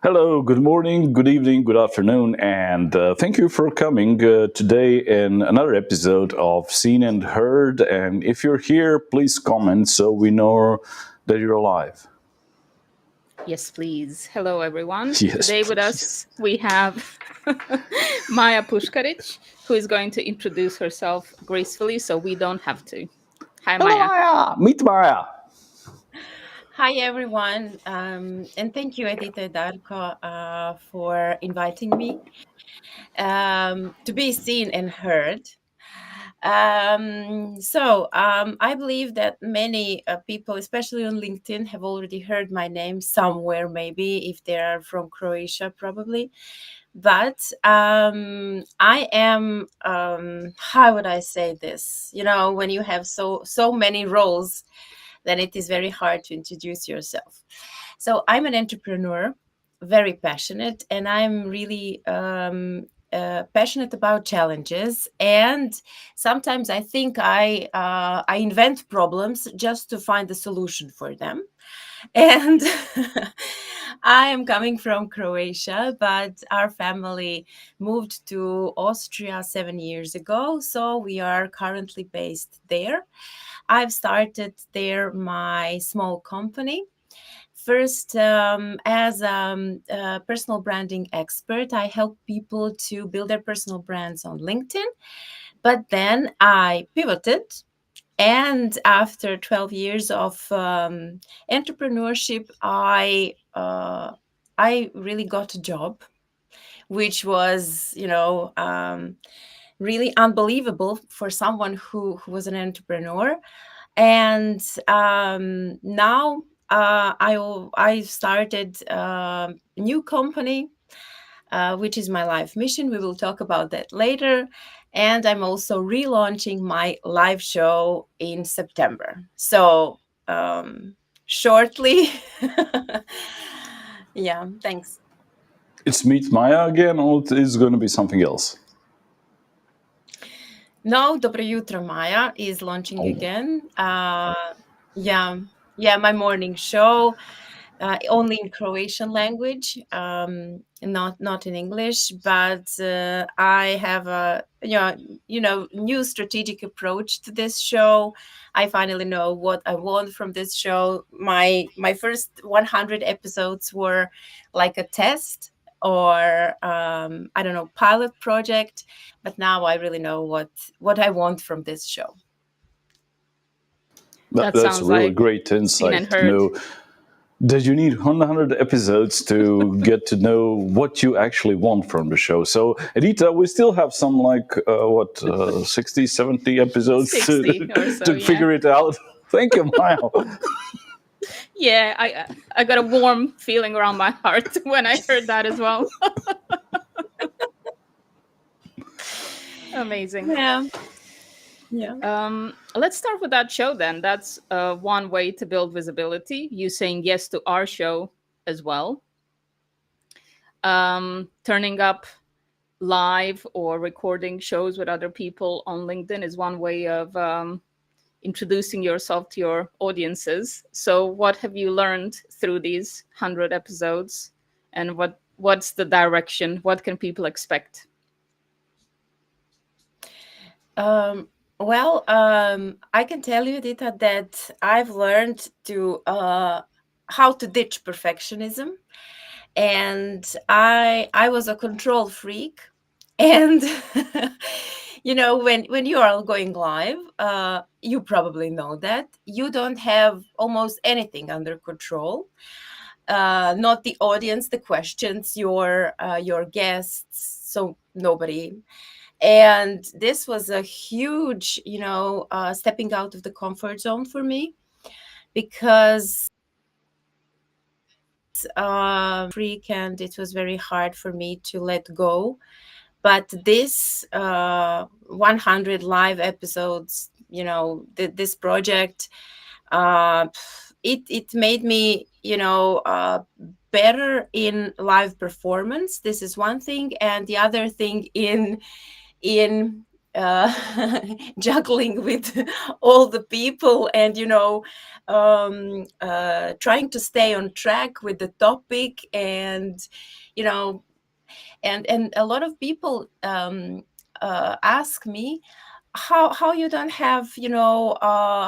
Hello, good morning, good evening, good afternoon, and thank you for coming today in another episode of Seen and Heard. And if you're here, please comment so we know that you're alive. Yes, please. Hello, everyone. Yes, Today with please. us, we have Maja Pushkaric, who is going to introduce herself gracefully so we don't have to. Hi, Hello, Maya. Maya. Meet Maya. Hi, everyone. And thank you, Edita Darko, for inviting me to be seen and heard. I believe that many people, especially on LinkedIn, have already heard my name somewhere, maybe if they are from Croatia, probably. But I am, how would I say this? When you have so many roles, then it is very hard to introduce yourself. So I'm an entrepreneur, very passionate, and I'm really passionate about challenges. And sometimes I think I invent problems just to find a solution for them. And I am coming from Croatia, but our family moved to Austria 7 years ago. So we are currently based there. I've started there my small company. First, as a personal branding expert, I help people to build their personal brands on LinkedIn. But then I pivoted. And after 12 years of entrepreneurship, I really got a job, which was, really unbelievable for someone who was an entrepreneur. And now I started a new company, which is my life mission. We will talk about that later. And I'm also relaunching my live show in September. So shortly, yeah, thanks. It's Meet Maya again, or it is going to be something else? No, Dobro Jutro Maja is launching Oh, again. Yeah, yeah, my morning show, only in Croatian language, not in English. But I have a new strategic approach to this show. I finally know what I want from this show. My first 100 episodes were like a test or I don't know, pilot project, but now I really know what I want from this show. That that's a sounds really like great seen insight and to heard. know that you need 100 episodes to get to know what you actually want from the show. So, Edita, we still have some 60, 70 episodes 60 or so, to yeah. figure it out. Thank you, Maya. Yeah, I got a warm feeling around my heart when I heard that as well. Amazing. Yeah, yeah. Let's start with that show then. That's one way to build visibility. You saying yes to our show as well. Turning up live or recording shows with other people on LinkedIn is one way of introducing yourself to your audiences. So, what have you learned through these 100 episodes, and what's the direction? What can people expect? I can tell you, Dita, that I've learned to how to ditch perfectionism, and I was a control freak, and when you are going live, you probably know that you don't have almost anything under control. Not the audience, the questions, your guests, so nobody. And this was a huge stepping out of the comfort zone for me, because freak, and it was very hard for me to let go. But this 100 live episodes, this project, uh, it made me better in live performance. This is one thing, and the other thing in juggling with all the people, and trying to stay on track with the topic, and you know and a lot of people ask me how you don't have,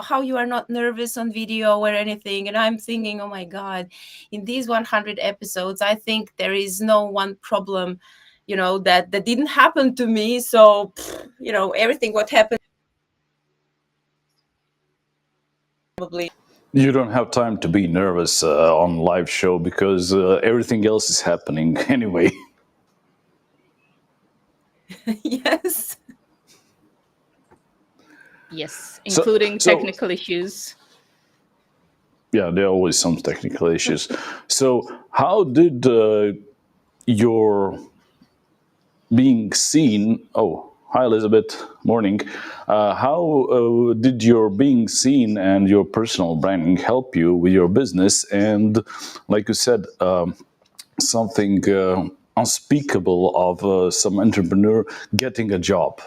how you are not nervous on video or anything. And I'm thinking, oh my god, in these 100 episodes, I think there is no one problem, that didn't happen to me. So everything what happened probably. You don't have time to be nervous on live show because everything else is happening anyway. Yes. Yes, So, including so technical issues. yeah, there are always some technical issues. So, how did your being seen? Oh, hi, Elizabeth. Morning. How did your being seen and your personal branding help you with your business? And, like you said, something unspeakable of some entrepreneur getting a job.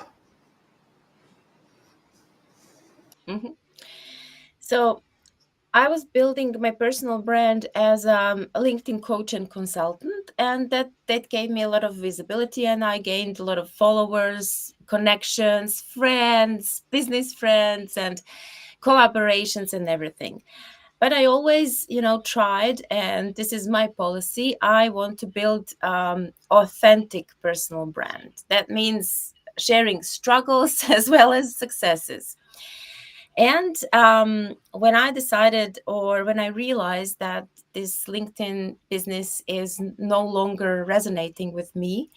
Mhm. So I was building my personal brand as a LinkedIn coach and consultant, and that gave me a lot of visibility, and I gained a lot of followers, connections, friends, business friends, and collaborations and everything. But I always, tried, and this is my policy. I want to build authentic personal brand. That means sharing struggles as well as successes. And when I decided, or when I realized that this LinkedIn business is no longer resonating with me,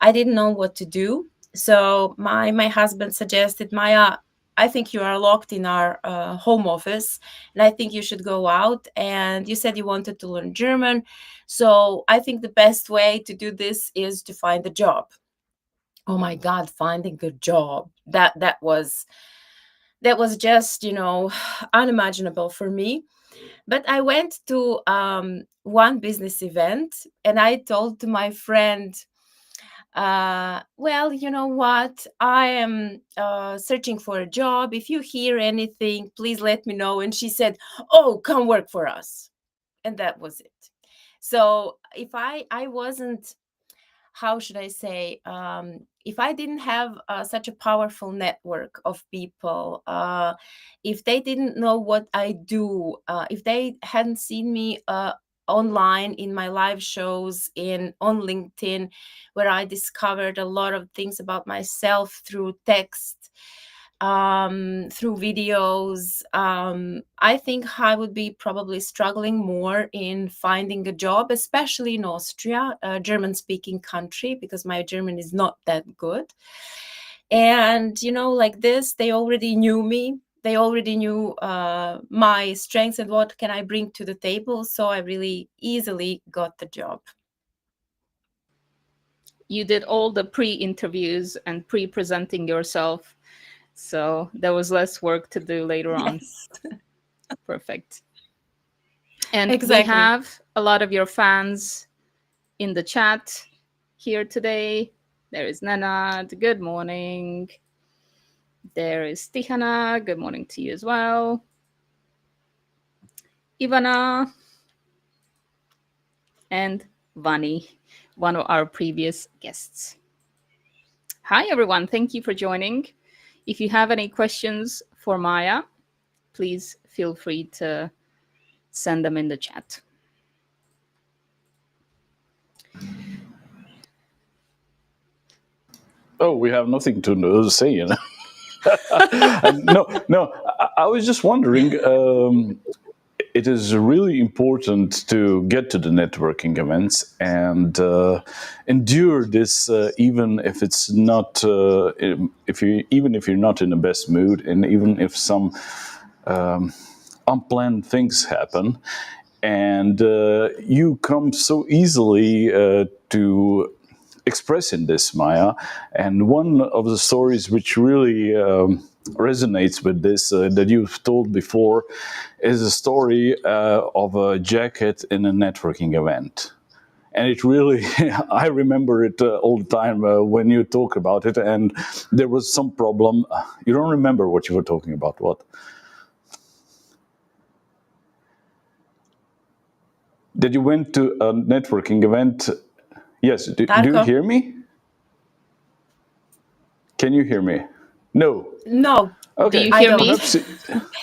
I didn't know what to do. So my husband suggested, Maya, I think you are locked in our home office, and I think you should go out. And you said you wanted to learn German, so I think the best way to do this is to find a job. Oh my God, finding a job, that was just unimaginable for me. But I went to one business event, and I told to my friend, well, you know what, I am searching for a job. If you hear anything, please let me know. And she said, oh, come work for us. And that was it. So if I wasn't, how should I say, if I didn't have such a powerful network of people, if they didn't know what I do, if they hadn't seen me online in my live shows in on LinkedIn, where I discovered a lot of things about myself through text, through videos, I think I would be probably struggling more in finding a job, especially in Austria, a German speaking country, because my German is not that good. And, like this, they already knew me. They already knew my strengths and what can I bring to the table. So I really easily got the job. You did all the pre-interviews and pre-presenting yourself, so there was less work to do later on. Yes, Perfect. And we exactly. have a lot of your fans in the chat here today. There is Nenad, good morning. There is Tihana, good morning to you as well. Ivana and Vani, one of our previous guests. Hi, everyone. Thank you for joining. If you have any questions for Maja, please feel free to send them in the chat. Oh, we have nothing to say, you know. No. I was just wondering. It is really important to get to the networking events and endure this, even if it's not, even if you're not in the best mood, and even if some unplanned things happen, and you come so easily to express in this, Maja. And one of the stories which really resonates with this that you've told before is a story of a jacket in a networking event. and it really I remember it all the time when you talk about it, and there was some problem. You don't remember what you were talking about? What? Did you went to a networking event? Yes. Do you Darko? hear me? Can you hear me? No. No, Do you Okay. I hear me? don't. Perhaps.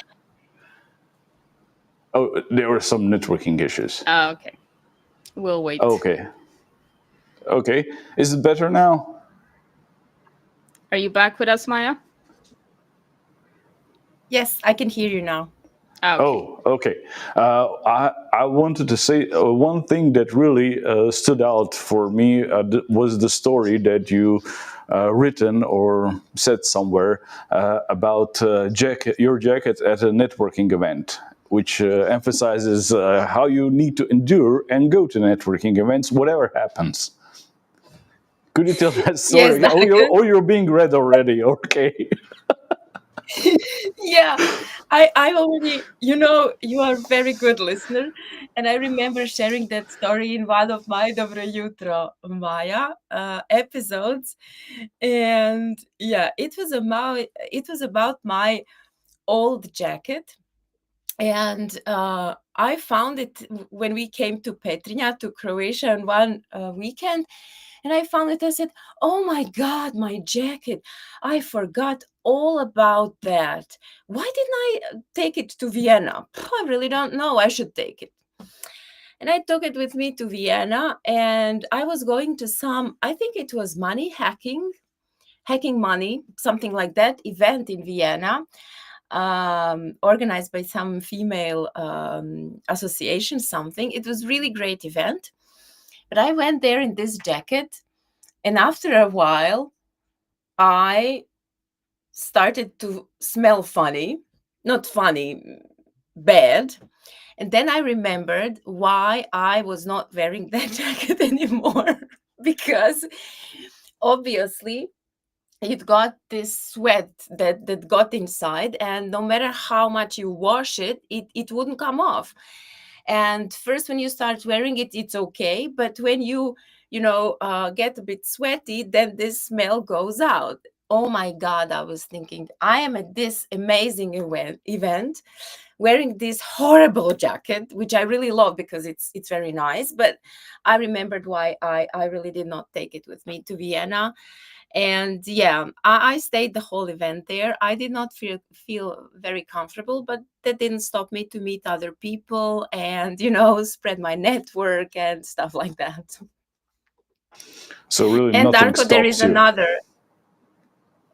Oh, there were some networking issues. Okay. We'll wait. Okay. Okay. Is it better now? Are you back with us, Maya? Yes, I can hear you now. Okay. Oh, okay. I wanted to say one thing that really stood out for me was the story that you written or said somewhere about your jacket at a networking event, which emphasizes how you need to endure and go to networking events, whatever happens. Could you tell that Yes, story? Darko. Oh, you're being read already. Okay. Yeah, I already, you are a very good listener, and I remember sharing that story in one of my Dobro Jutro Maja episodes, and yeah, it was about my old jacket, and I found it when we came to Petrinja, to Croatia, on one weekend, and I found it. I said, "Oh my God, my jacket! I forgot all about that. Why didn't I take it to Vienna? I really don't know. I should take it." And I took it with me to Vienna, and I was going to some, I think it was money hacking money, something like that, event in Vienna, organized by some female association, something. It was really great event. But I went there in this jacket, and after a while, I started to smell funny, not funny, bad. And then I remembered why I was not wearing that jacket anymore. Because obviously it got this sweat that got inside, and no matter how much you wash it, it wouldn't come off. And first, when you start wearing it, it's okay, but when you get a bit sweaty, then this smell goes out. Oh my God, I was thinking, I am at this amazing event wearing this horrible jacket, which I really love because it's very nice. But I remembered why I really did not take it with me to Vienna. And yeah, I stayed the whole event there. I did not feel very comfortable, but that didn't stop me to meet other people and spread my network and stuff like that. So really, And nothing Darko, there is stops you. another.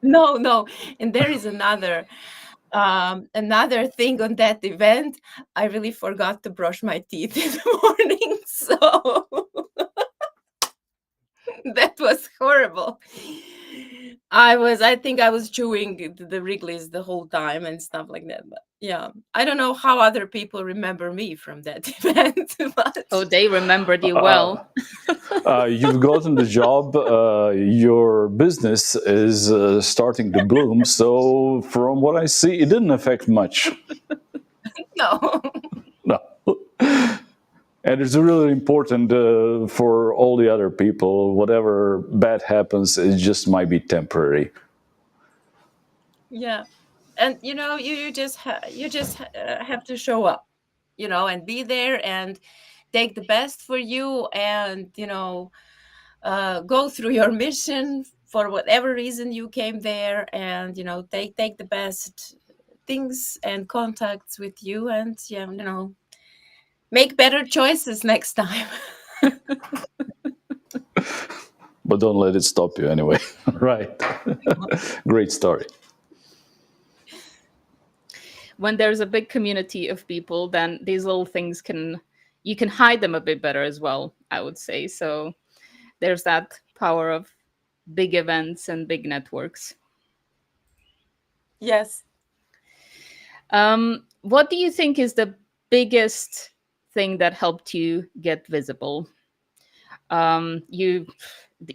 No, no, and there is another thing on that event. I really forgot to brush my teeth in the morning, so that was horrible. I think I was chewing the Wrigley's the whole time and stuff like that. But yeah, I don't know how other people remember me from that event, but Oh, they remembered you Uh, well. you've gotten the job. Your business is starting to bloom. So, from what I see, it didn't affect much. no. No. And it's really important for all the other people. Whatever bad happens, it just might be temporary. Yeah. And you just have to show up, and be there and take the best for you, and go through your mission for whatever reason you came there, and take the best things and contacts with you, and make better choices next time. But don't let it stop you anyway. Right. Great story. When there's a big community of people, then these little things you can hide them a bit better as well, I would say. So there's that power of big events and big networks. Yes. What do you think is the biggest thing that helped you get visible?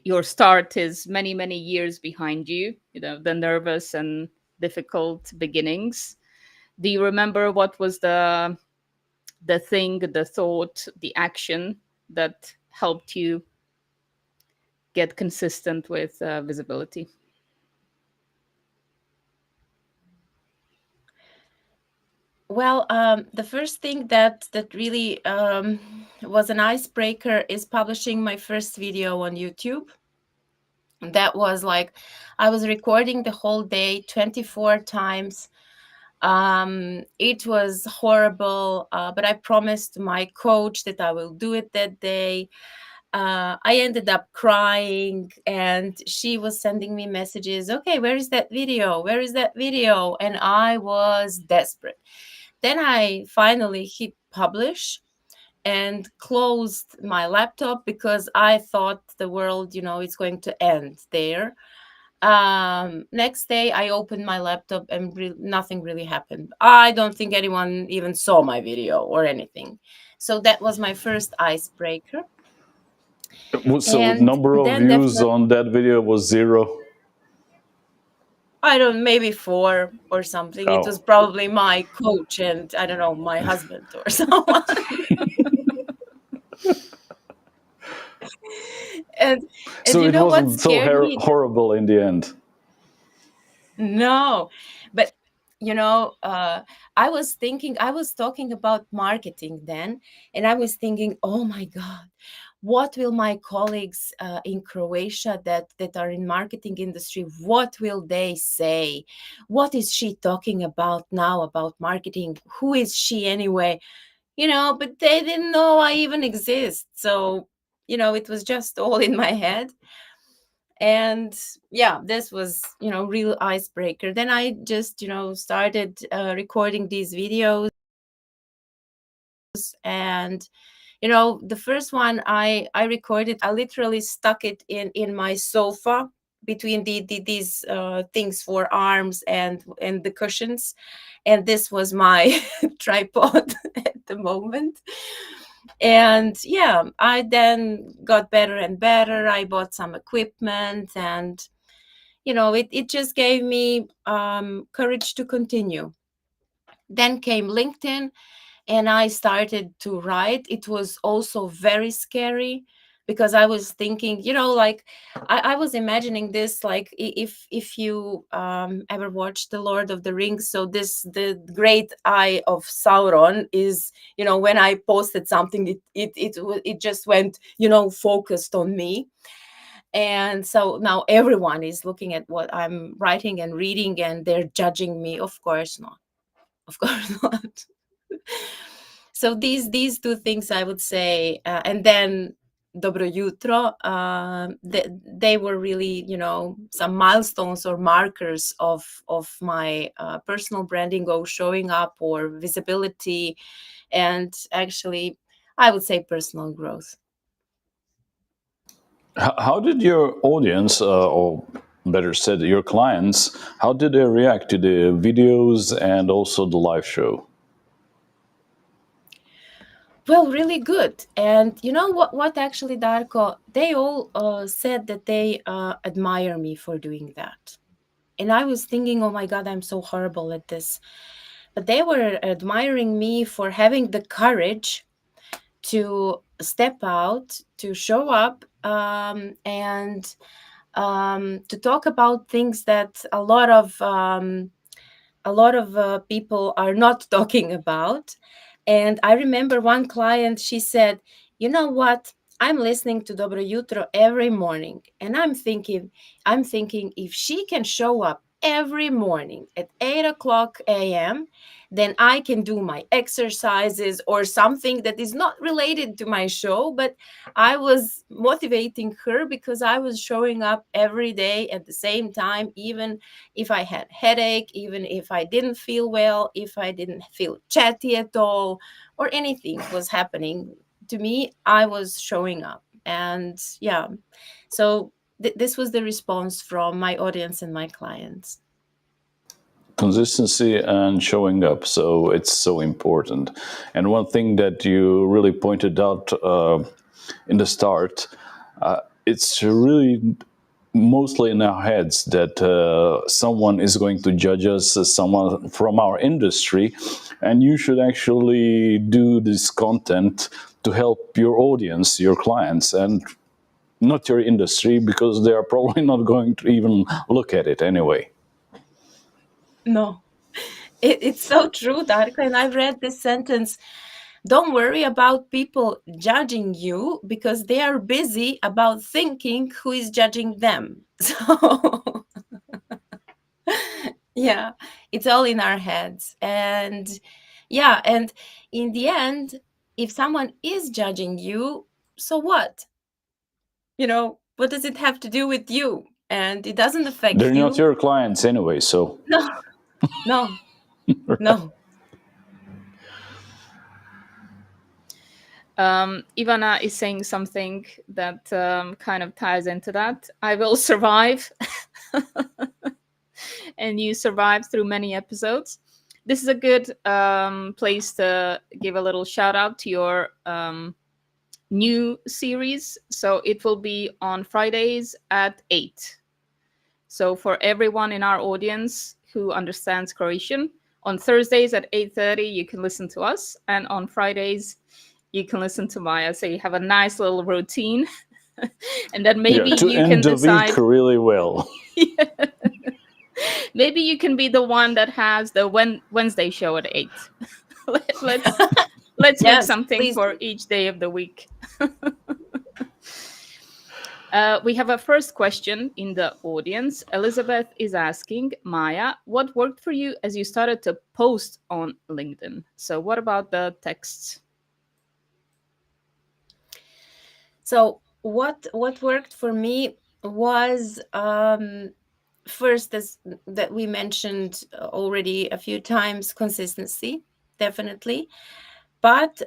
Your start is many, many years behind you, the nervous and difficult beginnings. Do you remember what was the thing, the thought, the action that helped you get consistent with visibility? Well, the first thing that really was an icebreaker is publishing my first video on YouTube. That was like, I was recording the whole day 24 times. It was horrible, but I promised my coach that I will do it that day. I ended up crying, and she was sending me messages. Okay, where is that video? Where is that video? And I was desperate. Then I finally hit publish and closed my laptop because I thought the world, is going to end there. Next day I opened my laptop and nothing really happened. I don't think anyone even saw my video or anything. So that was my first icebreaker. So And number of then views definitely, on that video was zero. I don't, maybe 4 or something. It was Oh, probably my coach and I don't know, my husband or someone. and and so you it know what wasn't so scared me? horrible in the end. No, but I was thinking, I was talking about marketing then, and I was thinking, oh my God, what will my colleagues in Croatia that are in marketing industry, what will they say? What is she talking about now about marketing? Who is she anyway? But they didn't know I even exist. So, it was just all in my head. And yeah, this was real icebreaker. Then I just started recording these videos. And the first one I recorded, I literally stuck it in my sofa between these things for arms and the cushions, and this was my tripod at the moment. And yeah, I then got better and better. I bought some equipment, and it just gave me courage to continue. Then came LinkedIn, and I started to write. It was also very scary because I was thinking, like I was imagining this, like if you ever watched The Lord of the Rings. So the great eye of Sauron is, when I posted something, it just went, focused on me. And so now everyone is looking at what I'm writing and reading, and they're judging me. Of course not. Of course not. So these two things I would say, and then Dobro Jutro, they were really, some milestones or markers of my personal branding, go showing up or visibility, and actually, I would say personal growth. How did your audience, or better said, your clients, how did they react to the videos and also the live show? Well, really good. And you know what actually, Darko, they all said that they admire me for doing that. And I was thinking, oh my God, I'm so horrible at this. But they were admiring me for having the courage to step out, to show up, and to talk about things that a lot of people are not talking about. And I remember one client, she said, you know what? I'm listening to Dobro Jutro every morning, and I'm thinking if she can show up every morning at 8 o'clock a.m., then I can do my exercises or something that is not related to my show. But I was motivating her because I was showing up every day at the same time, even if I had headache, even if I didn't feel well, if I didn't feel chatty at all, or anything was happening to me, I was showing up. And yeah, so this was the response from my audience and my clients. Consistency and showing up. So it's so important. And one thing that you really pointed out in the start, it's really mostly in our heads that someone is going to judge us, someone from our industry, and you should actually do this content to help your audience, your clients, and not your industry, because they are probably not going to even look at it anyway. No, it's so true, Darko. And I've read this sentence: don't worry about people judging you because they are busy about thinking who is judging them. So, yeah, it's all in our heads. And yeah, and in the end, if someone is judging you, so what? What does it have to do with you? And it doesn't affect They're not you. your clients anyway, so No, no, no. Ivana is saying something that kind of ties into that. I will survive. And you survived through many episodes. This is a good place to give a little shout out to your new series. So it will be on Fridays at 8. So for everyone in our audience who understands Croatian, on Thursdays at 8:30 you can listen to us, and on Fridays you can listen to Maja. So you have a nice little routine. And then maybe yeah, to you can end the week decide. really well. Maybe you can be the one that has the Wednesday show at 8. let's let's make Yes, something please for do. each day of the week. We have a first question in the audience. Elizabeth is asking, Maja, what worked for you as you started to post on LinkedIn? So what about the texts? So what worked for me was, first, as that we mentioned already a few times, consistency, definitely. But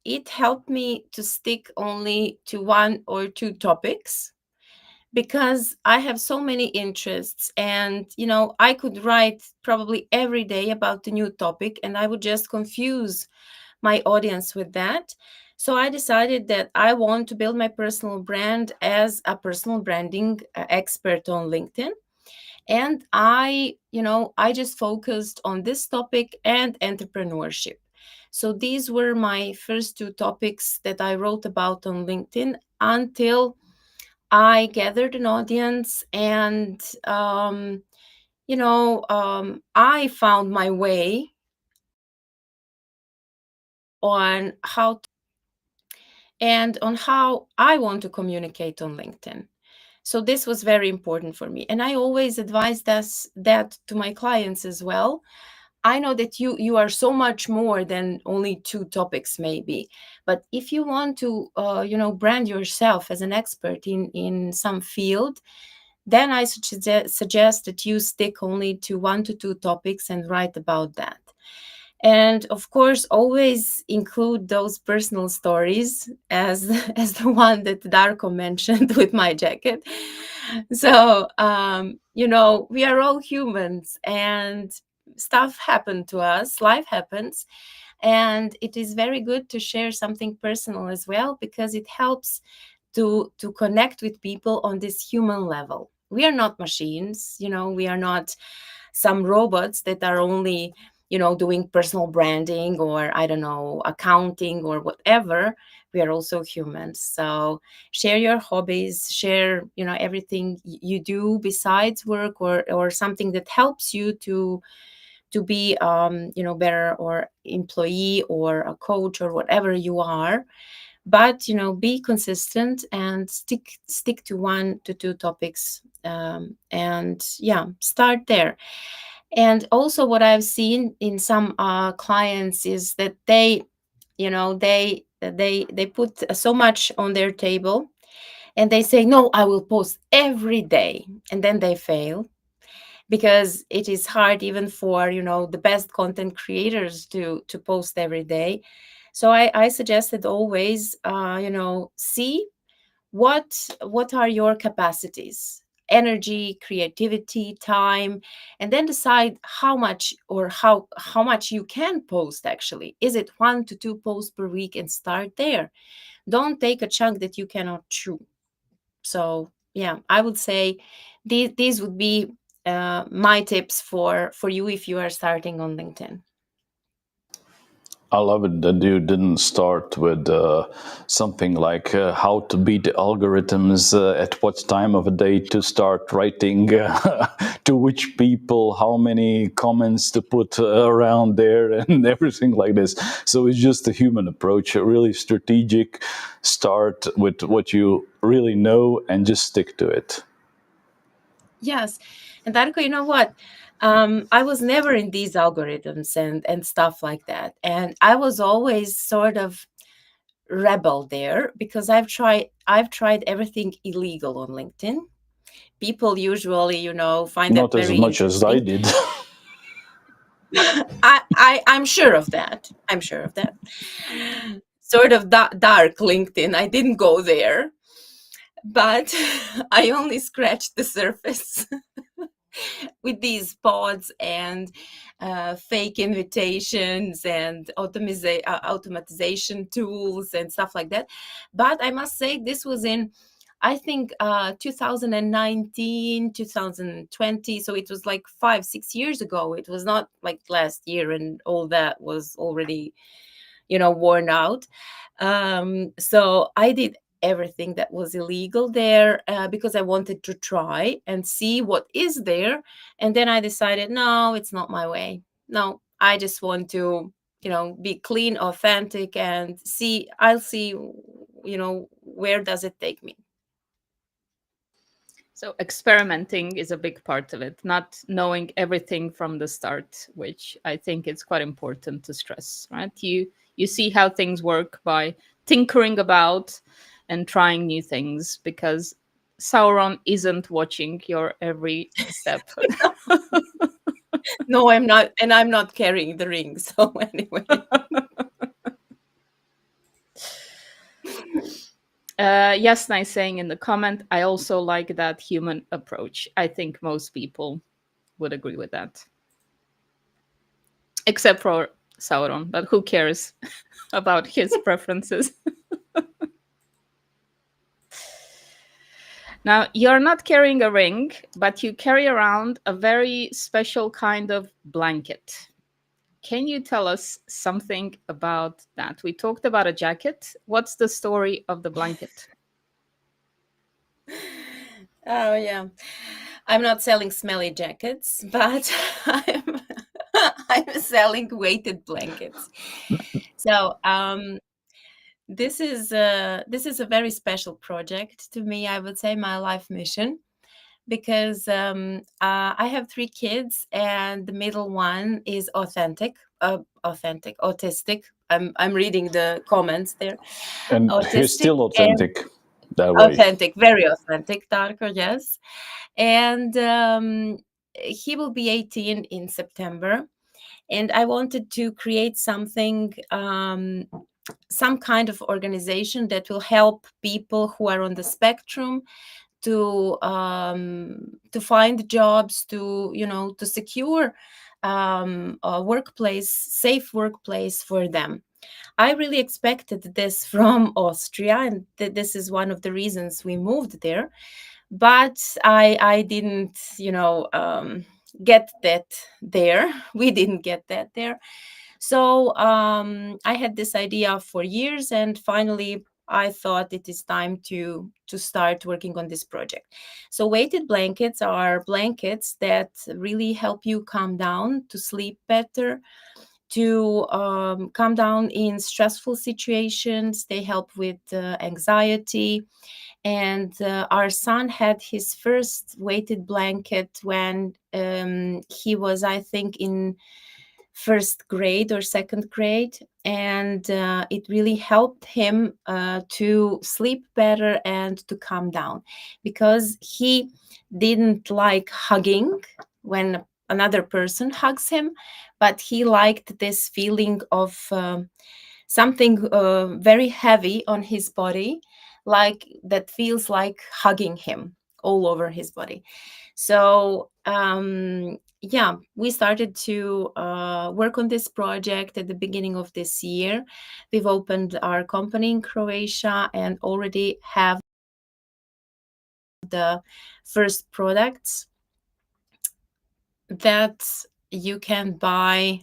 it helped me to stick only to one or two topics, because I have so many interests, and I could write probably every day about the new topic, and I would just confuse my audience with that. So I decided that I want to build my personal brand as a personal branding expert on LinkedIn. And I just focused on this topic and entrepreneurship. So these were my first two topics that I wrote about on LinkedIn until I gathered an audience, and I found my way on how and on how I want to communicate on LinkedIn. So this was very important for me, and I always advise that to my clients as well. I know that you are so much more than only two topics, maybe, but if you want to brand yourself as an expert in some field, then I suggest that you stick only to one to two topics and write about that. And of course, always include those personal stories, as as the one that Darko mentioned with my jacket. So we are all humans, and stuff happened to us, life happens, and it is very good to share something personal as well, because it helps to connect with people on this human level. We are not machines, we are not some robots that are only doing personal branding, or I don't know, accounting or whatever. We are also humans. So share your hobbies, share everything you do besides work, or something that helps you to be better, or employee or a coach or whatever you are. But be consistent and stick to one to two topics, and yeah, start there. And also, what I've seen in some clients is that they put so much on their table, and they say, no, I will post every day, and then they fail, because it is hard even for the best content creators to post every day. So I suggested always, see what are your capacities, energy, creativity, time, and then decide how much, or how much you can post. Actually, is it one to two posts per week, and start there. Don't take a chunk that you cannot chew. So yeah, I would say these would be my tips for you if you are starting on LinkedIn. I love it that you didn't start with something like how to beat the algorithms, at what time of a day to start writing, to which people, how many comments to put around there, and everything like this. So it's just a human approach, a really strategic start with what you really know and just stick to it. Yes. And Darko, you know what? I was never in these algorithms and stuff like that. And I was always sort of rebel there because I've tried everything illegal on LinkedIn. People usually, find that Not as very much as I interesting. did. I'm sure of that. I'm sure of that. Sort of dark LinkedIn. I didn't go there, but I only scratched the surface with these pods and fake invitations and automatization tools and stuff like that. But I must say, this was in, I think, 2019, 2020. So it was like 5, 6 years ago. It was not like last year and all that was already, worn out. So I did everything that was illegal there because I wanted to try and see what is there. And then I decided, no, it's not my way. No, I just want to, be clean, authentic, and I'll see, where does it take me. So experimenting is a big part of it, not knowing everything from the start, which I think it's quite important to stress, right? You see how things work by tinkering about and trying new things, because Sauron isn't watching your every step. No, I'm not, and I'm not carrying the ring. So anyway. Yes, nice saying in the comment. I also like that human approach. I think most people would agree with that, except for Sauron. But who cares about his preferences? Now, you're not carrying a ring, but you carry around a very special kind of blanket. Can you tell us something about that? We talked about a jacket. What's the story of the blanket? Oh yeah. I'm not selling smelly jackets, but I'm I'm selling weighted blankets. So this is a very special project to me. I would say my life mission, because I have 3 kids, and the middle one is autistic. I'm reading the comments there. And he's Autistic still and authentic that way. authentic, very authentic, Darko, yes. And he will be 18 in September. And I wanted to create something, some kind of organization that will help people who are on the spectrum to find jobs, to secure a workplace, safe workplace for them. I really expected this from Austria, and this is one of the reasons we moved there. But I didn't, get that there. We didn't get that there. So I had this idea for years, and finally I thought it is time to start working on this project. So weighted blankets are blankets that really help you calm down, to sleep better, to calm down in stressful situations. They help with anxiety. And our son had his first weighted blanket when he was, I think, in first grade or second grade. And it really helped him to sleep better and to calm down, because he didn't like hugging when another person hugs him, but he liked this feeling of something very heavy on his body, like that feels like hugging him all over his body. So yeah, we started to work on this project at the beginning of this year. We've opened our company in Croatia and already have the first products that you can buy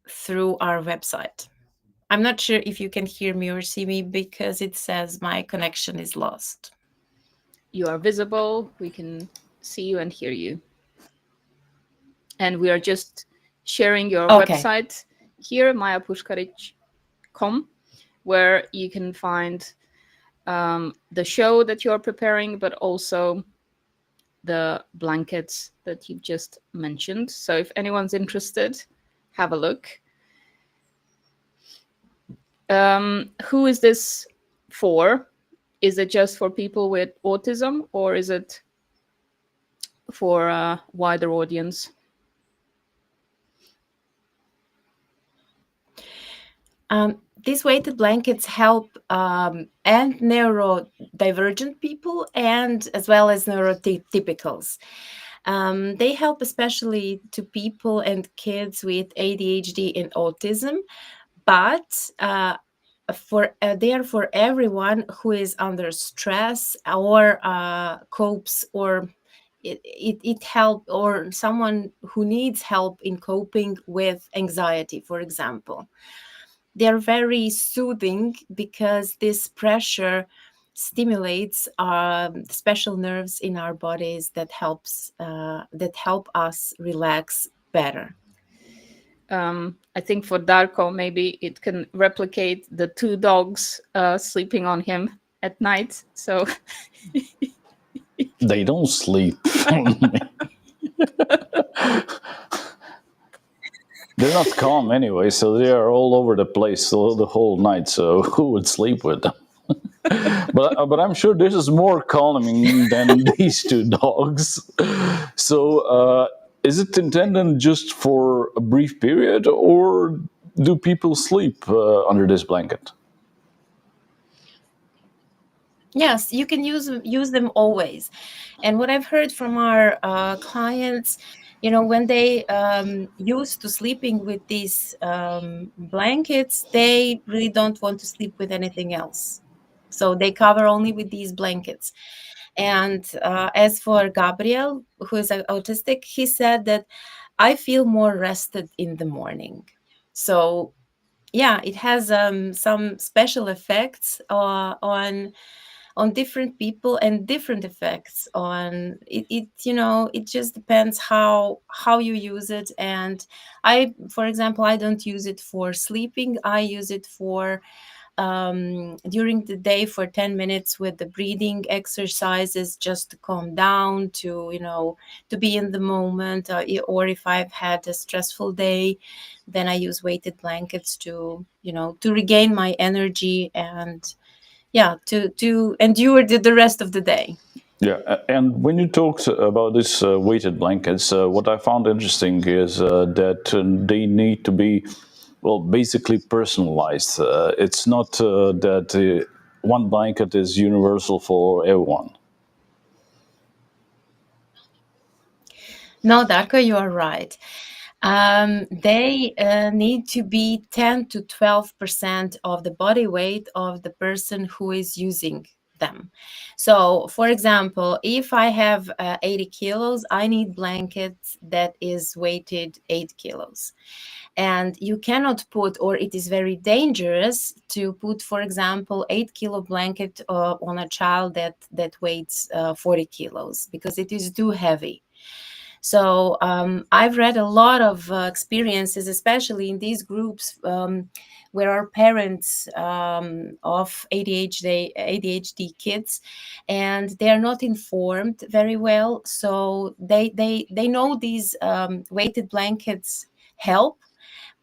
through our website. I'm not sure if you can hear me or see me because it says my connection is lost. You are visible. We can see you and hear you. And we are just sharing your Okay. website here, majapushkaric.com, where you can find the show that you're preparing, but also the blankets that you've just mentioned. So if anyone's interested, have a look. Who is this for? Is it just for people with autism, or is it for a wider audience? These weighted blankets help and neurodivergent people and as well as neurotypicals. They help especially to people and kids with ADHD and autism, but they are for everyone who is under stress or copes, or it help, or someone who needs help in coping with anxiety, for example. They're very soothing because this pressure stimulates special nerves in our bodies that help us relax better. I think for Darko, maybe it can replicate the two dogs sleeping on him at night. So They don't sleep. They're not calm anyway, so they are all over the place the whole night. So who would sleep with them? but I'm sure this is more calming than these two dogs. So is it intended just for a brief period, or do people sleep under this blanket? Yes, you can use them always. And what I've heard from our clients, when they used to sleeping with these blankets, they really don't want to sleep with anything else. So they cover only with these blankets. And as for Gabriel, who is autistic, he said that I feel more rested in the morning. So yeah, it has some special effects on different people and different effects on it. It just depends how you use it. And for example, I don't use it for sleeping. I use it for during the day for 10 minutes with the breathing exercises, just to calm down, to be in the moment, or if I've had a stressful day, then I use weighted blankets to regain my energy and to endure the rest of the day. Yeah, and when you talked about this weighted blankets, what I found interesting is that they need to be, well, basically personalized. It's not that one blanket is universal for everyone. No, Darko, you are right. They need to be 10 to 12% of the body weight of the person who is using them. So, for example, if I have 80 kilos, I need blankets that is weighted 8 kilos. And you cannot put, or it is very dangerous to put, for example, 8-kilo blanket on a child that weighs 40 kilos, because it is too heavy. So I've read a lot of experiences, especially in these groups where are parents of ADHD kids, and they are not informed very well. So they know these weighted blankets help,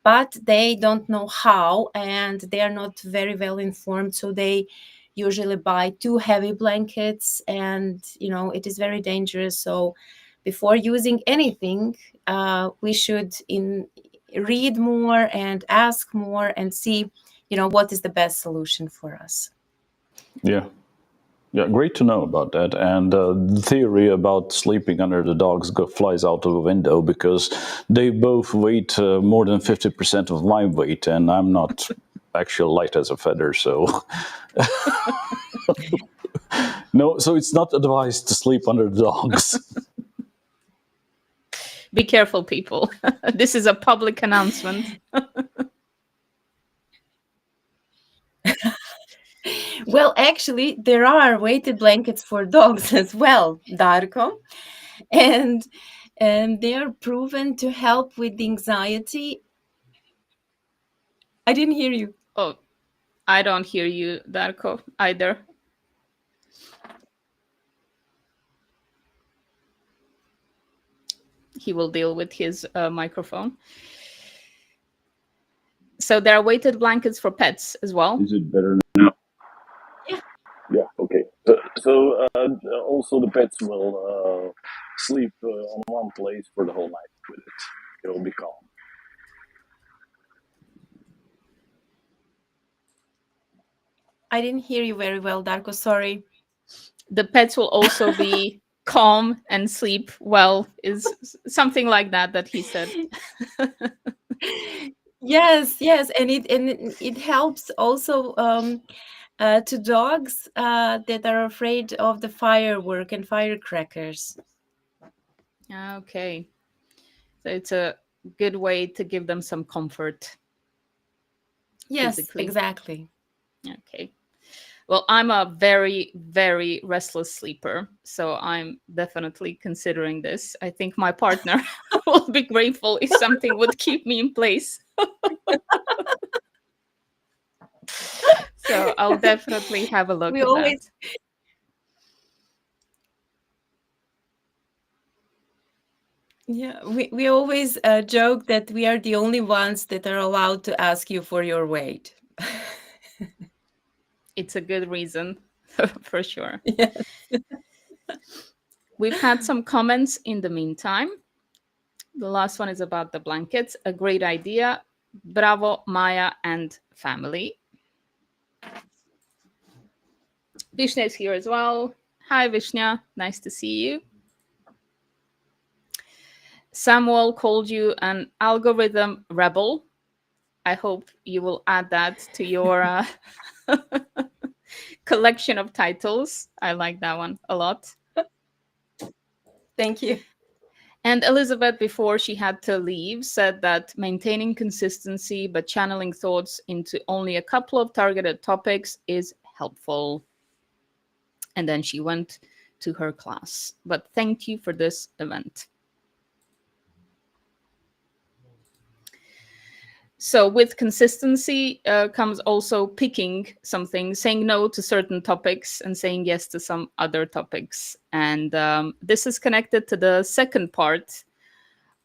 but they don't know how, and they are not very well informed. So they usually buy too heavy blankets, and it is very dangerous. So before using anything, we should read more and ask more and see what is the best solution for us. Yeah. Yeah, great to know about that. And the theory about sleeping under the dogs flies out of the window, because they both weight more than 50% of my weight, and I'm not actually light as a feather. So No, so it's not advised to sleep under the dogs. Be careful, people. This is a public announcement. Well, actually, there are weighted blankets for dogs as well, Darko, and they are proven to help with anxiety. I didn't hear you. Oh, I don't hear you, Darko, either. He will deal with his microphone. So there are weighted blankets for pets as well. Is it better now? Yeah. Yeah. Okay. So also the pets will sleep on one place for the whole night with it. It will be calm. I didn't hear you very well, Darko. Sorry. The pets will also be calm and sleep well, is something like that he said. Yes, yes, and it helps also to dogs that are afraid of the firework and firecrackers. Okay. So it's a good way to give them some comfort Yes, physically. exactly. Okay. Well, I'm a very, very restless sleeper, so I'm definitely considering this. I think my partner will be grateful if something would keep me in place. So I'll definitely have a look We at that. always Yeah, we always joke that we are the only ones that are allowed to ask you for your weight. It's a good reason for sure. Yes. We've had some comments in the meantime. The last one is about the blankets. A great idea. Bravo, Maja and family. Vishna is here as well. Hi, Vishna. Nice to see you. Samuel called you an algorithm rebel. I hope you will add that to your collection of titles. I like that one a lot. Thank you. And Elizabeth, before she had to leave, said that maintaining consistency but channeling thoughts into only a couple of targeted topics is helpful. And then she went to her class. But thank you for this event. So with consistency comes also picking something, saying no to certain topics and saying yes to some other topics. And this is connected to the second part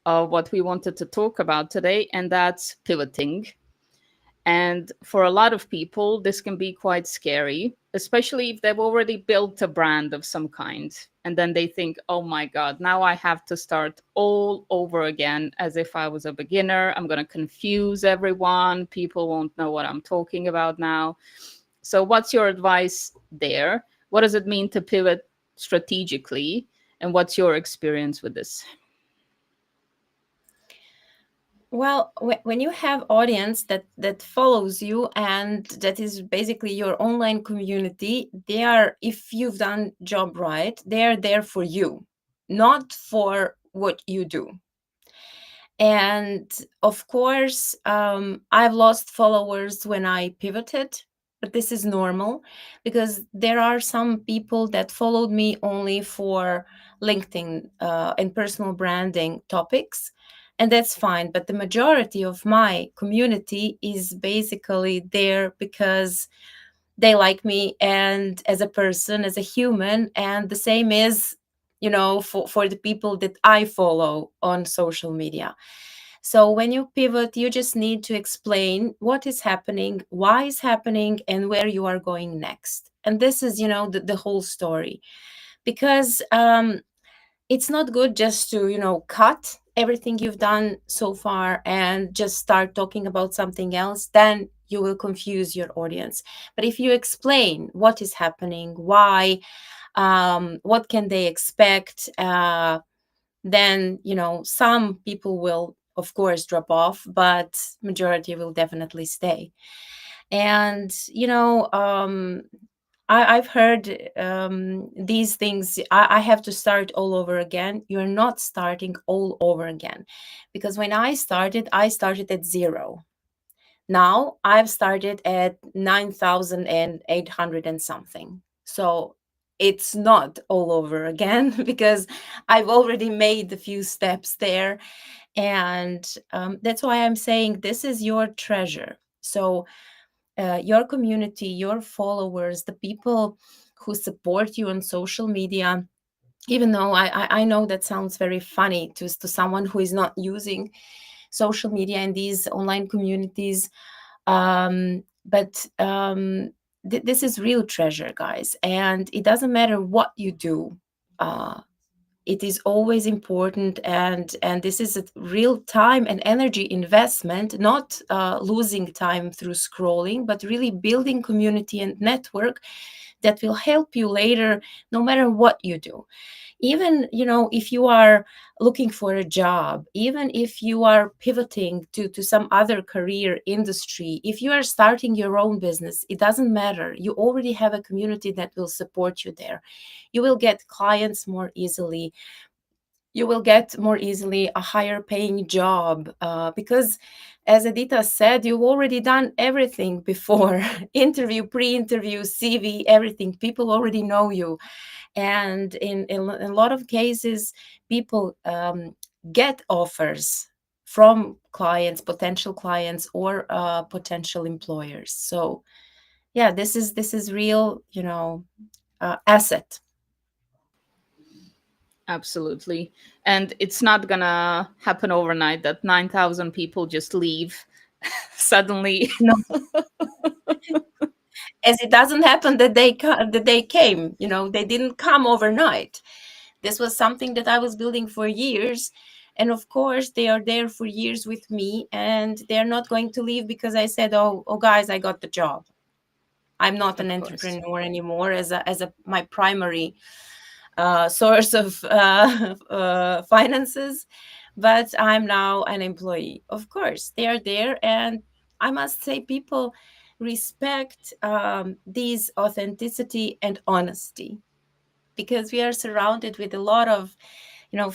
of what we wanted to talk about today, and that's pivoting. And for a lot of people, this can be quite scary, especially if they've already built a brand of some kind. And then they think, oh my God, now I have to start all over again as if I was a beginner. I'm going to confuse everyone. People won't know what I'm talking about now. So, what's your advice there? What does it mean to pivot strategically? And what's your experience with this? Well, when you have audience that follows you and that is basically your online community, they are, if you've done job right, they are there for you, not for what you do. And of course, I've lost followers when I pivoted, but this is normal because there are some people that followed me only for LinkedIn and personal branding topics, and that's fine. But the majority of my community is basically there because they like me and as a person, as a human, and the same is, for the people that I follow on social media. So when you pivot, you just need to explain what is happening, why is happening, and where you are going next. And this is, the whole story. Because it's not good just to, cut everything you've done so far and just start talking about something else. Then you will confuse your audience. But if you explain what is happening, why, what can they expect, then some people will of course drop off, but majority will definitely stay. And I've heard these things. I have to start all over again. You're not starting all over again, because when I started at zero. Now I've started at 9,800 and something. So it's not all over again because I've already made a few steps there. And that's why I'm saying this is your treasure. So your community, your followers, the people who support you on social media, even though I know that sounds very funny to someone who is not using social media and these online communities, but this is real treasure, guys, and it doesn't matter what you do. It is always important, and this is a real time and energy investment, not losing time through scrolling, but really building community and network that will help you later, no matter what you do. Even, if you are looking for a job, even if you are pivoting to some other career industry, if you are starting your own business, it doesn't matter. You already have a community that will support you there. You will get clients more easily. You will get more easily a higher paying job, because, as Edita said, you've already done everything before. Interview, pre-interview, CV, everything. People already know you. And in a lot of cases, people get offers from clients, potential clients, or potential employers. So yeah, this is real, asset. Absolutely. And it's not gonna happen overnight that 9,000 people just leave suddenly. No, as it doesn't happen that they came. They didn't come overnight. This was something that I was building for years. And of course, they are there for years with me, and they're not going to leave because I said, oh guys, I got the job. I'm not an Of course. entrepreneur anymore as my primary source of finances, but I'm now an employee. Of course, they are there, and I must say, people respect these authenticity and honesty, because we are surrounded with a lot of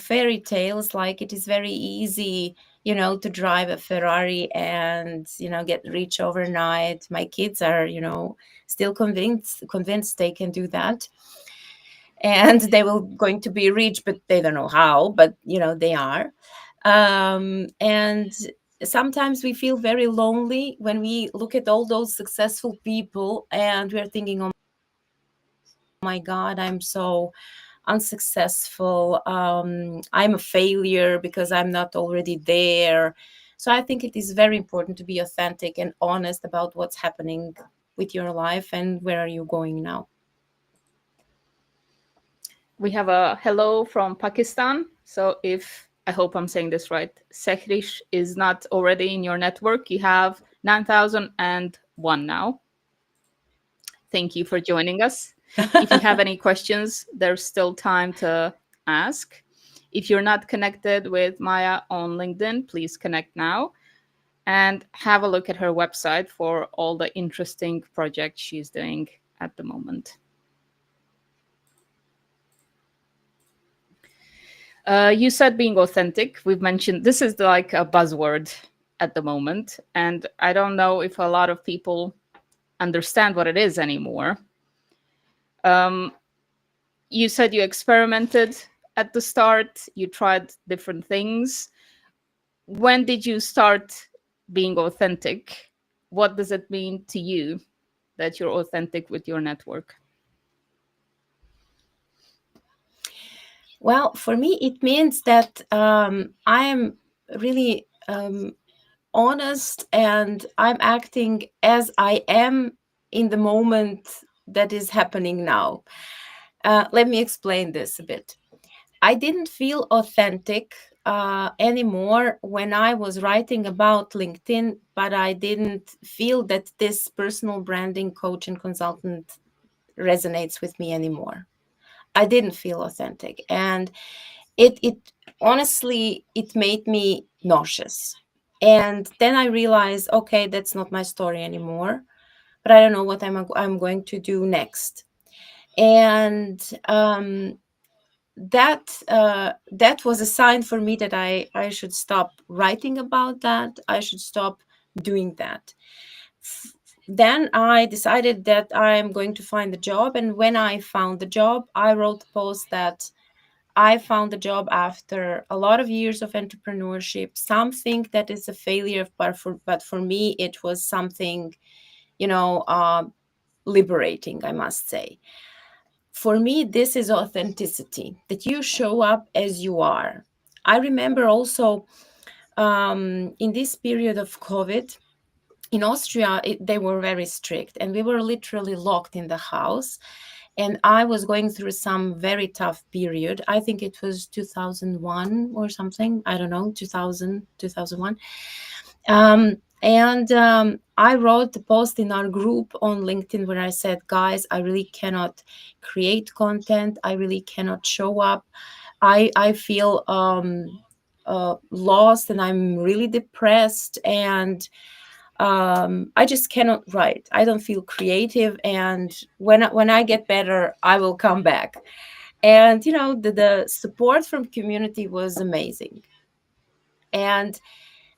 fairy tales, like it is very easy to drive a Ferrari and get rich overnight. My kids are still convinced they can do that, and they will going to be rich, but they don't know how, but they are. And sometimes we feel very lonely when we look at all those successful people, and we're thinking, oh my god, I'm so unsuccessful. I'm a failure because I'm not already there. So I think it is very important to be authentic and honest about what's happening with your life and where are you going now. We have a hello from Pakistan. So if I hope I'm saying this right, Sehrish is not already in your network. You have 9,001 now. Thank you for joining us. If you have any questions, there's still time to ask. If you're not connected with Maja on LinkedIn, please connect now and have a look at her website for all the interesting projects she's doing at the moment. You said being authentic. We've mentioned this is like a buzzword at the moment, and I don't know if a lot of people understand what it is anymore. You said you experimented at the start, you tried different things. When did you start being authentic? What does it mean to you that you're authentic with your network? Well, for me, it means that I'm really honest, and I'm acting as I am in the moment that is happening now. Let me explain this a bit. I didn't feel authentic anymore when I was writing about LinkedIn, but I didn't feel that this personal branding coach and consultant resonates with me anymore. I didn't feel authentic, and it honestly, it made me nauseous. And then I realized, okay, that's not my story anymore, but I don't know what I'm going to do next. And that was a sign for me that I should stop writing about that. I should stop doing that. Then I decided that I'm going to find a job. And when I found the job, I wrote a post that I found a job after a lot of years of entrepreneurship. Some think that is a failure, but for me, it was something, you know, liberating, I must say. For me, this is authenticity, that you show up as you are. I remember also in this period of COVID, in Austria, they were very strict, and we were literally locked in the house. And I was going through some very tough period. I think it was 2001 or something. I don't know, 2000, 2001. And I wrote a post in our group on LinkedIn where I said, guys, I really cannot create content. I really cannot show up. I feel lost, and I'm really depressed, and I just cannot write. I don't feel creative, and when I get better, I will come back. And you know, the support from community was amazing. And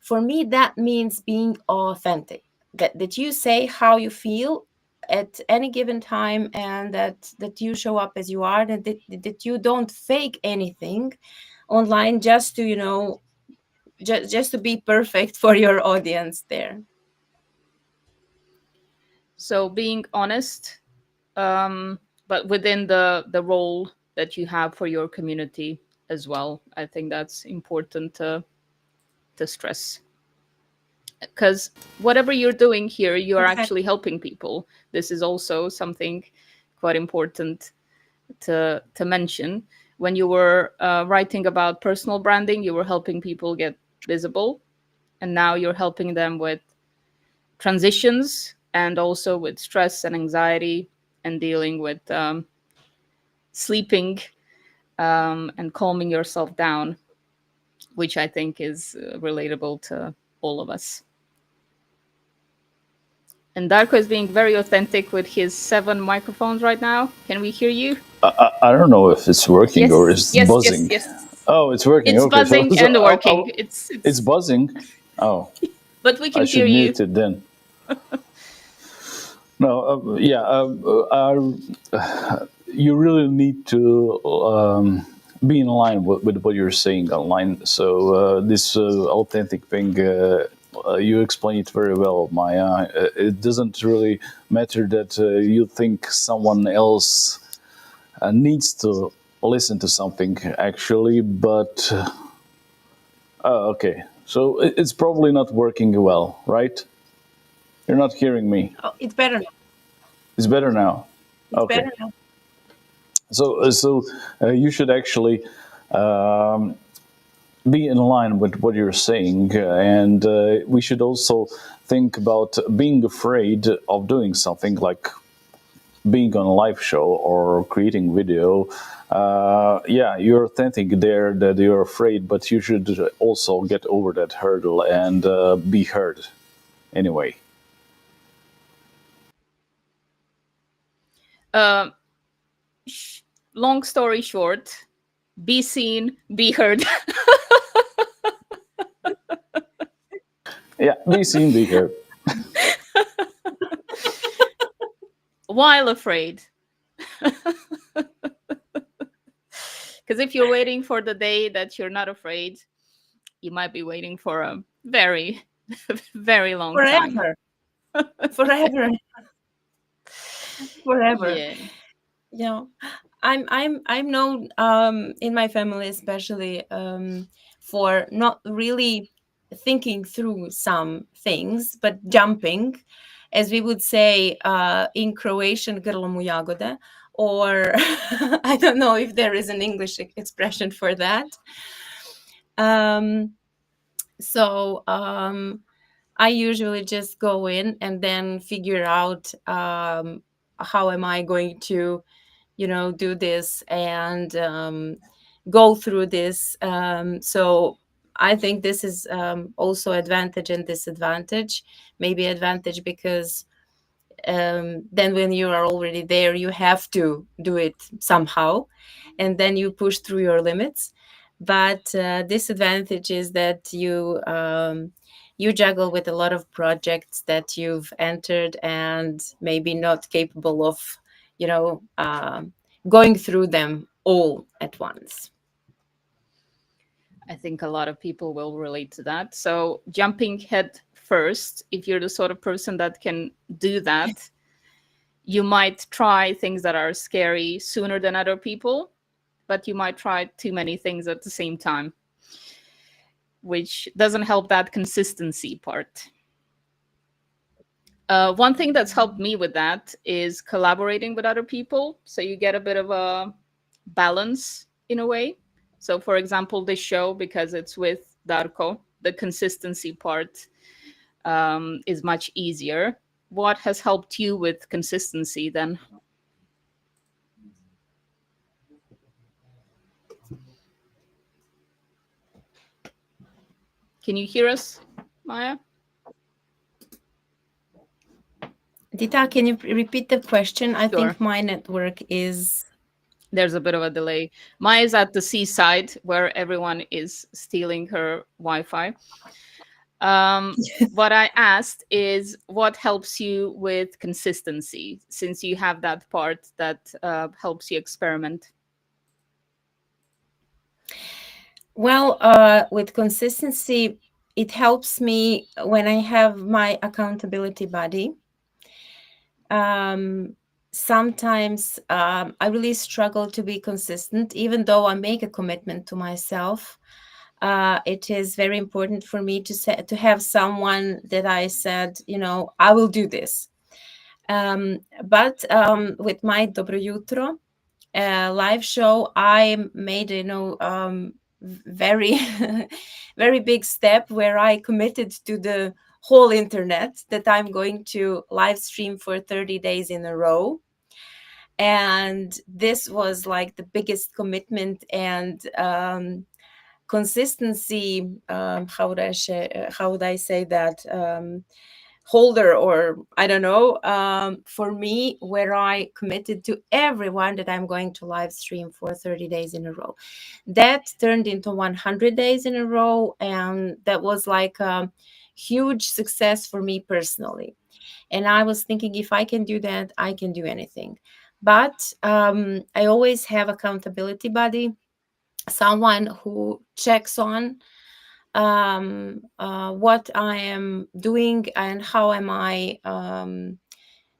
for me, that means being authentic. That you say how you feel at any given time, and that you show up as you are, and that you don't fake anything online just to, you know, just to be perfect for your audience there. So being honest, but within the role that you have for your community as well. I think that's important to stress, because whatever you're doing here, you are Exactly. actually helping people. This is also something quite important to mention. When you were writing about personal branding, you were helping people get visible, and now you're helping them with transitions and also with stress and anxiety and dealing with sleeping and calming yourself down, which I think is relatable to all of us. And Darko is being very authentic with his 7 microphones right now. Can we hear you? I don't know if it's working or Yes, it's yes, yes, buzzing. yes. Oh, it's working. It's Okay, so, buzzing so and working. it's It's buzzing. Oh, but we I can hear should you. mute it then. No, yeah, you really need to be in line with what you're saying online. So this authentic thing, you explain it very well, Maya. It doesn't really matter that you think someone else needs to listen to something actually, but okay. So it's probably not working well, right? You're not hearing me. Oh, it's better now. It's better now. It's Okay. better now. So you should actually be in line with what you're saying, and we should also think about being afraid of doing something like being on a live show or creating video. Yeah, you're authentic there that you're afraid, but you should also get over that hurdle and be heard anyway. Uh, Long story short, be seen, be heard. Yeah, be seen, be heard. While afraid. Because if you're waiting for the day that you're not afraid, you might be waiting for a very, very long time. Forever. Forever. Forever. Yeah. You know, I'm known in my family especially for not really thinking through some things, but jumping, as we would say in Croatian, grlo mu jagode, or I don't know if there is an English expression for that. Um, so I usually just go in and then figure out how am I going to, you know, do this and go through this. So I think this is also advantage and disadvantage. Maybe advantage because then when you are already there, you have to do it somehow, and then you push through your limits. But disadvantage is that you juggle with a lot of projects that you've entered and maybe not capable of, going through them all at once. I think a lot of people will relate to that. So, jumping head first, if you're the sort of person that can do that, you might try things that are scary sooner than other people, but you might try too many things at the same time, which doesn't help that consistency part. One thing that's helped me with that is collaborating with other people. So you get a bit of a balance in a way. So, for example, this show, because it's with Darko, the consistency part is much easier. What has helped you with consistency then? Can you hear us, Maya? Dita, can you repeat the question? I Sure. think my network is. There's a bit of a delay. Maya's at the seaside where everyone is stealing her Wi-Fi. What I asked is what helps you with consistency, since you have that part that helps you experiment. Well, with consistency, it helps me when I have my accountability buddy. Sometimes I really struggle to be consistent, even though I make a commitment to myself. It is very important for me to have someone that I said, I will do this. But with my Dobro Jutro live show, I made very very big step where I committed to the whole internet that I'm going to live stream for 30 days in a row. And this was like the biggest commitment and consistency. How would I say that? Holder, or I don't know, for me, where I committed to everyone that I'm going to live stream for 30 days in a row. That turned into 100 days in a row, and that was like a huge success for me personally. And I was thinking, if I can do that, I can do anything. But I always have accountability buddy, someone who checks on what I am doing and how am I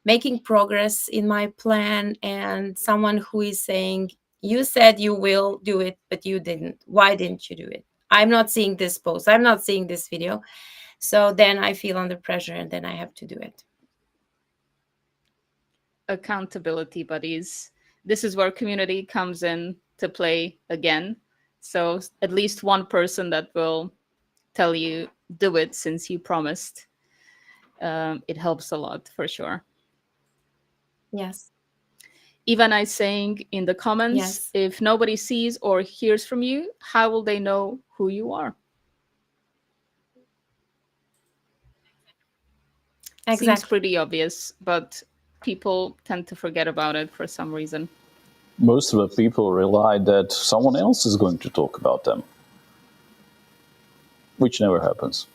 making progress in my plan, and someone who is saying, you said you will do it, but you didn't. Why didn't you do it? I'm not seeing this post. I'm not seeing this video. So then I feel under pressure and then I have to do it. Accountability buddies. This is where community comes in to play again. So at least one person that will tell you do it since you promised. It helps a lot for sure. Yes. Ivana is saying in the comments, Yes. if nobody sees or hears from you, how will they know who you are? Seems Exactly. pretty obvious, but people tend to forget about it for some reason. Most of the people rely that someone else is going to talk about them, which never happens.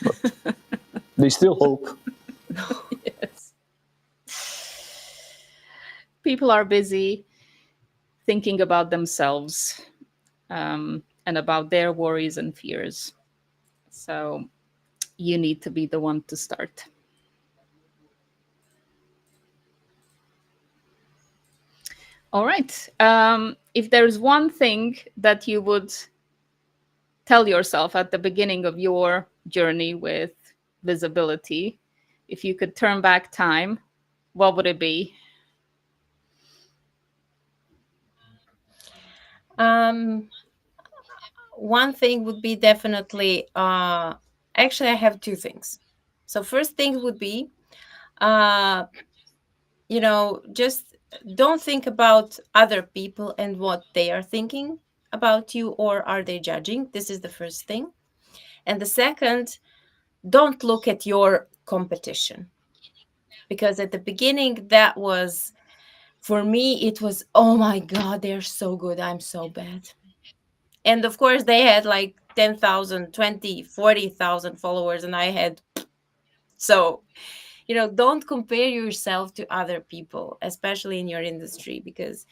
But they still hope. Yes. People are busy thinking about themselves and about their worries and fears. So you need to be the one to start. All right. If there's one thing that you would tell yourself at the beginning of your journey with visibility, if you could turn back time, what would it be? One thing would be definitely, actually, I have two things. So, first thing would be, uh, just don't think about other people and what they are thinking about you, or are they judging. This is the first thing. And the second, don't look at your competition. because at the beginning, that was, for me, it was, oh my God, they're so good, I'm so bad. And of course, they had like 10,000, 20, 40,000 followers, and I had, so, don't compare yourself to other people, especially in your industry, because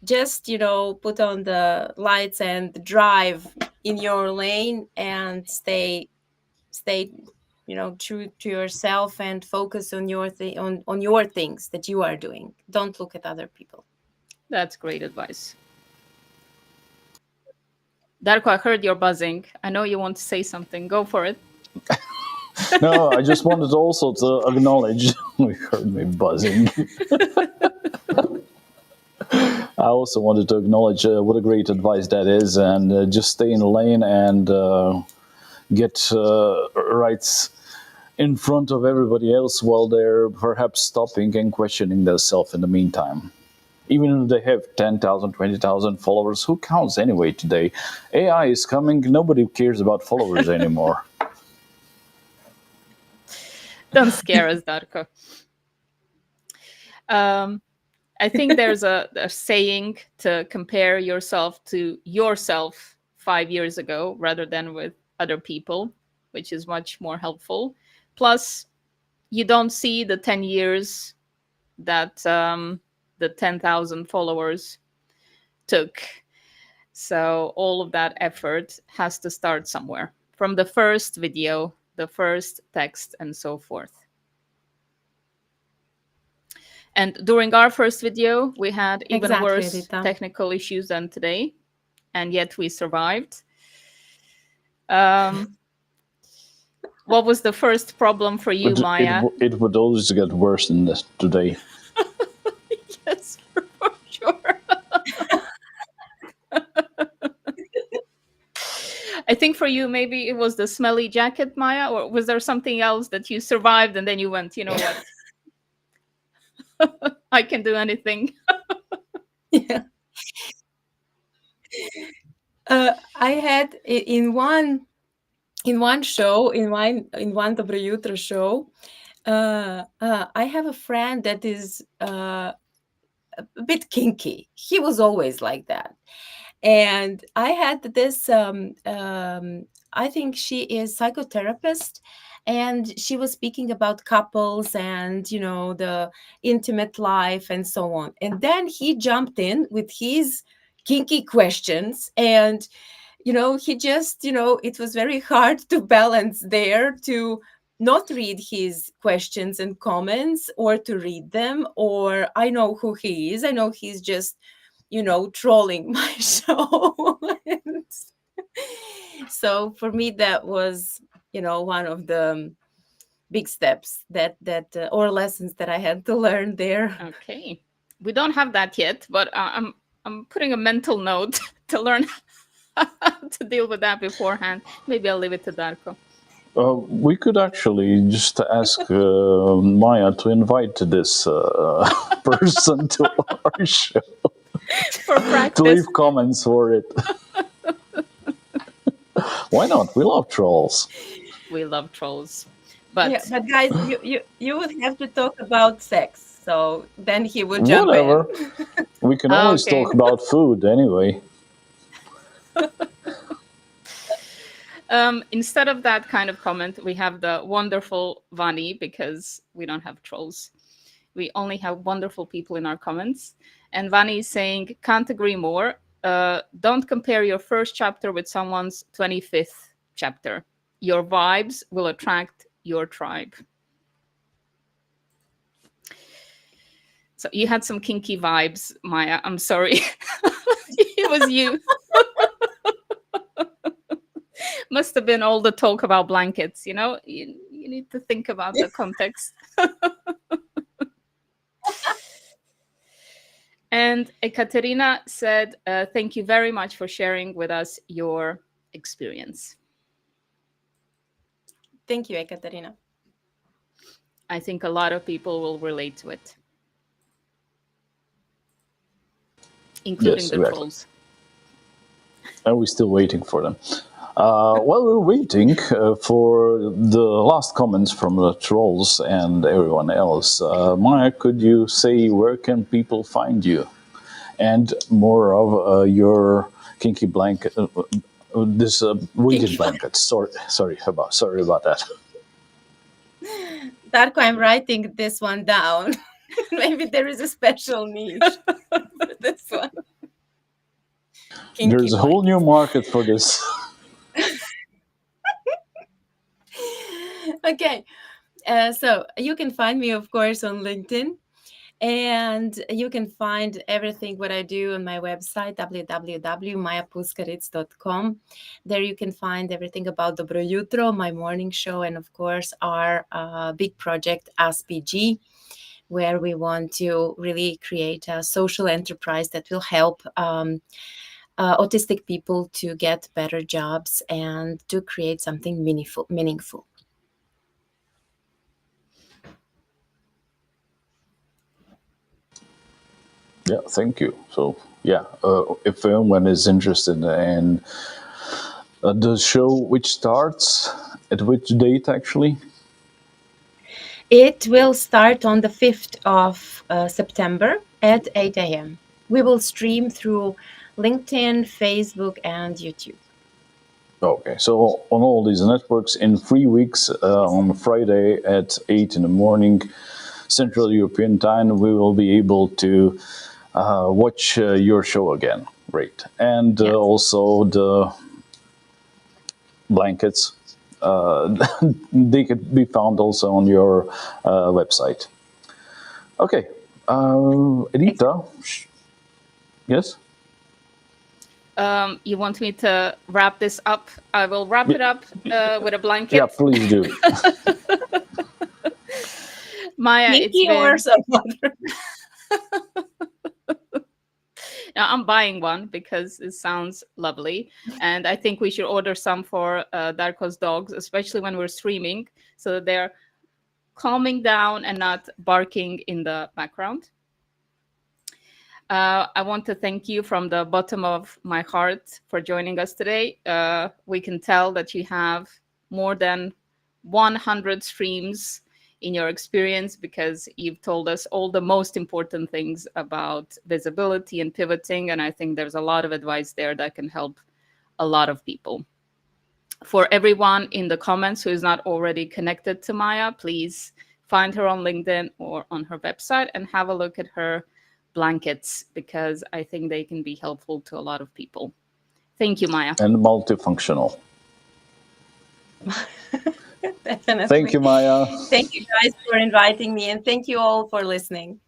just, put on the lights and drive in your lane and stay true to yourself and focus on on your things that you are doing. Don't look at other people. That's great advice. Darko, I heard you're buzzing. I know you want to say something. Go for it. No, I just wanted also to acknowledge we heard me buzzing. I also wanted to acknowledge what a great advice that is, and just stay in the lane and get rights in front of everybody else while they're perhaps stopping and questioning themselves in the meantime. Even if they have 10,000, 20,000 followers, who counts anyway today? AI is coming, nobody cares about followers anymore. Don't scare us, Darko. I think there's a saying to compare yourself to yourself 5 years ago rather than with other people, which is much more helpful. Plus, you don't see the 10 years that the 10,000 followers took. So all of that effort has to start somewhere, from the first video, the first text, and so forth. And during our first video, we had even Exactly, worse Rita. technical issues than today, and yet we survived. What was the first problem for you, But Maja? it would always get worse than this today. Yes, for sure. I think for you, maybe it was the smelly jacket, Maja, or was there something else that you survived and then you went, you know what? I can do anything. Yeah. I had in one show, in one Dobro Jutro show, I have a friend that is a bit kinky. He was always like that. And I had this, I think she is psychotherapist, and she was speaking about couples and, the intimate life and so on. And then he jumped in with his kinky questions, and he just, it was very hard to balance there, to not read his questions and comments, or to read them, or I know who he is. I know he's just, trolling my show. And so for me, that was, one of the big steps or lessons that I had to learn there. Okay. We don't have that yet, but I'm putting a mental note to learn how to deal with that beforehand. Maybe I'll leave it to Darko. We could actually just ask Maja to invite this person to our show For to practice. leave comments for it. Why not? We love trolls. We love trolls. But Yeah, but guys, you would have to talk about sex, so then he would jump Whatever. in. We can always Okay. talk about food anyway. Instead of that kind of comment, we have the wonderful Vani, because we don't have trolls. We only have wonderful people in our comments. And Vani is saying, can't agree more. Don't compare your first chapter with someone's 25th chapter. Your vibes will attract your tribe. So you had some kinky vibes, Maja. I'm sorry. It was you. Must have been all the talk about blankets, you need to think about the context. And Ekaterina said, thank you very much for sharing with us your experience. Thank you, Ekaterina. I think a lot of people will relate to it, including Yes, the exactly. trolls. And we're still waiting for them. While we're waiting for the last comments from the trolls and everyone else, Maya, could you say where can people find you and more of your kinky blanket, this weighted Kinky blanket? Sorry about that. Darko, I'm writing this one down. Maybe there is a special niche for this one. Kinky There's a whole new blanket. market for this. Okay. So you can find me, of course, on LinkedIn. And you can find everything what I do on my website, www.majapuskaric.com. There you can find everything about Dobro Jutro, my morning show, and of course our big project ASPG, where we want to really create a social enterprise that will help autistic people to get better jobs and to create something meaningful. Yeah, thank you. So, yeah, if anyone is interested in the show, which starts at which date actually? It will start on the 5th of September at 8 a.m. We will stream through LinkedIn, Facebook, and YouTube. Okay, so on all these networks in 3 weeks, on Friday at 8 in the morning, Central European time, we will be able to watch your show again. Great. And Yes. also the blankets, they could be found also on your website. Okay. Edita, yes? You want me to wrap this up? I will wrap it up with a blanket. Yeah, please do. Maya, it's Kinky or been. some other. Now, I'm buying one because it sounds lovely, and I think we should order some for Darko's dogs, especially when we're streaming, so that they're calming down and not barking in the background. I want to thank you from the bottom of my heart for joining us today. We can tell that you have more than 100 streams in your experience because you've told us all the most important things about visibility and pivoting. And I think there's a lot of advice there that can help a lot of people. For everyone in the comments who is not already connected to Maja, please find her on LinkedIn or on her website and have a look at her blankets because I think they can be helpful to a lot of people. Thank you, Maja. And multifunctional. Definitely. Thank you, Maja. Thank you guys for inviting me, and thank you all for listening.